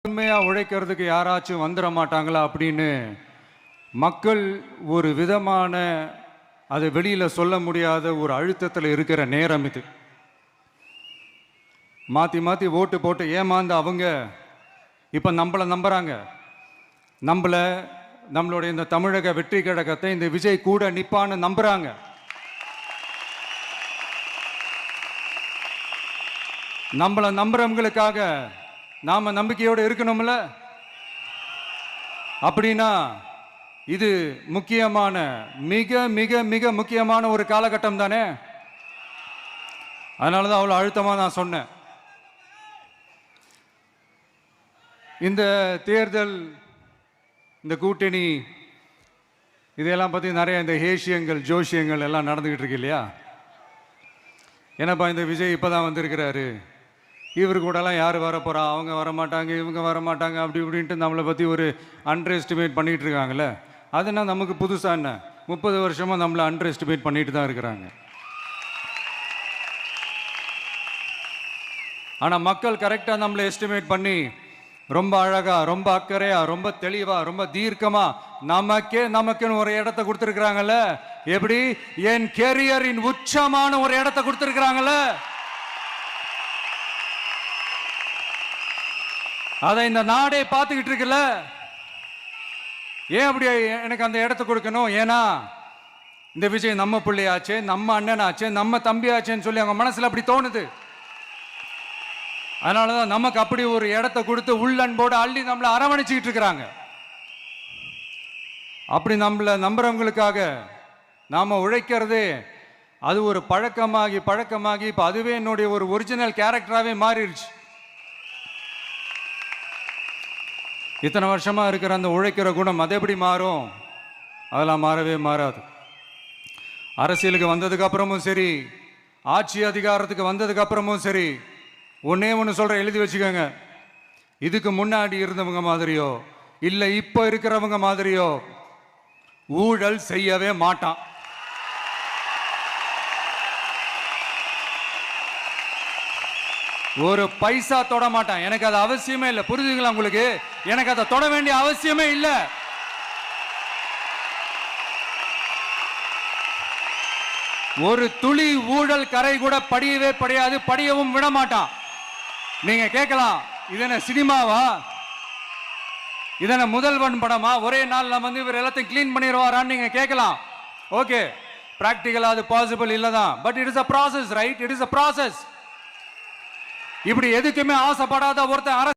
உண்மையா உழைக்கிறதுக்கு யாராச்சும் வந்துட மாட்டாங்களா அப்படின்னு மக்கள் ஒரு விதமான அதை வெளியில சொல்ல முடியாத ஒரு அழுத்தத்தில் இருக்கிற நேரம் இது. மாத்தி மாத்தி ஓட்டு போட்டு ஏமாந்து அவங்க இப்ப நம்மளை நம்புறாங்க. நம்மளுடைய இந்த தமிழக வெற்றி கழகத்தை இந்த விஜய் கூட நிப்பான்னு நம்புறாங்க. நம்மளை நம்புறவங்களுக்காக நாம நம்பிக்கையோடு இருக்கணும்ல. அப்படின்னா இது முக்கியமான மிக மிக மிக முக்கியமான ஒரு காலகட்டம் தானே. அதனாலதான் அவ்வளவு அழுத்தமா நான் சொன்னேன். இந்த தேர்தல், இந்த கூட்டணி, இதெல்லாம் பத்தி நிறைய இந்த ஹேஷியங்கள் ஜோஷியங்கள் எல்லாம் நடந்துகிட்டு இருக்கு இல்லையா. என்னப்பா இந்த விஜய் இப்பதான் வந்திருக்கிறாரு, இவர் கூடலாம் யார் வரப்போகிறா, அவங்க வரமாட்டாங்க, இவங்க வரமாட்டாங்க, அப்படி இப்படின்ட்டு நம்மளை பற்றி ஒரு அண்டர் எஸ்டிமேட் பண்ணிகிட்டு இருக்காங்களே. அதுனா நமக்கு புதுசாக என்ன, 30 வருஷமாக நம்மளை அண்டர் எஸ்டிமேட் பண்ணிட்டு தான் இருக்கிறாங்க. ஆனால் மக்கள் கரெக்டாக நம்மளை எஸ்டிமேட் பண்ணி ரொம்ப அழகா, ரொம்ப அக்கறையா, ரொம்ப தெளிவா, ரொம்ப தீர்க்கமா நமக்குன்னு ஒரு இடத்த கொடுத்துருக்குறாங்கல்ல. எப்படி, என் கேரியரின் உச்சமான ஒரு இடத்த கொடுத்துருக்குறாங்கல்ல. அதை இந்த நாடே பார்த்துக்கிட்டு இருக்குல்ல. ஏன் அப்படி எனக்கு அந்த இடத்த கொடுக்கணும்? ஏன்னா இந்த விஜய் நம்ம பிள்ளையாச்சே, நம்ம அண்ணனாச்சே, நம்ம தம்பியாச்சேன்னு சொல்லி அவங்க மனசுல அப்படி தோணுது. அதனாலதான் நமக்கு அப்படி ஒரு இடத்த கொடுத்து உள்ளன்போடு அள்ளி நம்மளை அரவணைச்சுக்கிட்டு இருக்கிறாங்க. அப்படி நம்மளை நம்புறவங்களுக்காக நாம உழைக்கிறதே அது ஒரு பழக்கமாகி பழக்கமாகி இப்ப அதுவே என்னுடைய ஒரு ஒரிஜினல் கேரக்டராகவே மாறிடுச்சு. இத்தனை வருஷமா இருக்கிற அந்த உழைக்கிற குணம் அது எப்படி மாறும்? அதெல்லாம் மாறவே மாறாது. அரசியலுக்கு வந்ததுக்கு அப்புறமும் சரி, ஆட்சி அதிகாரத்துக்கு வந்ததுக்கு அப்புறமும் சரி, ஒன்னே ஒன்று சொல்ற, எழுதி வச்சுக்கோங்க. இதுக்கு முன்னாடி இருந்தவங்க மாதிரியோ இல்லை இப்போ இருக்கிறவங்க மாதிரியோ ஊழல் செய்யவே மாட்டான். ஒரு பைசா தொட மாட்டான். எனக்கு அது அவசியமே இல்லை. புரிஞ்சுங்களா உங்களுக்கு? எனக்கு அதை தொட வேண்டிய அவசியமே இல்லை. ஒரு துளி ஊழல் கரை கூட படியவே படியாது, படியவும் விட மாட்டான். நீங்க கேட்கலாம், இது என்ன சினிமாவா, இது என்ன முதல்வன் படமா, ஒரே நாள்ல வந்து இவர் எல்லாத்தையும் கிளீன் பண்ணிடுவாரான்னு நீங்க கேட்கலாம். ஓகே, பிராக்டிகலா அது பாசிபிள் இல்லதான். But it is a process, right? It is a process. இப்படி எதுக்குமே ஆசைப்படாத ஒருத்தன்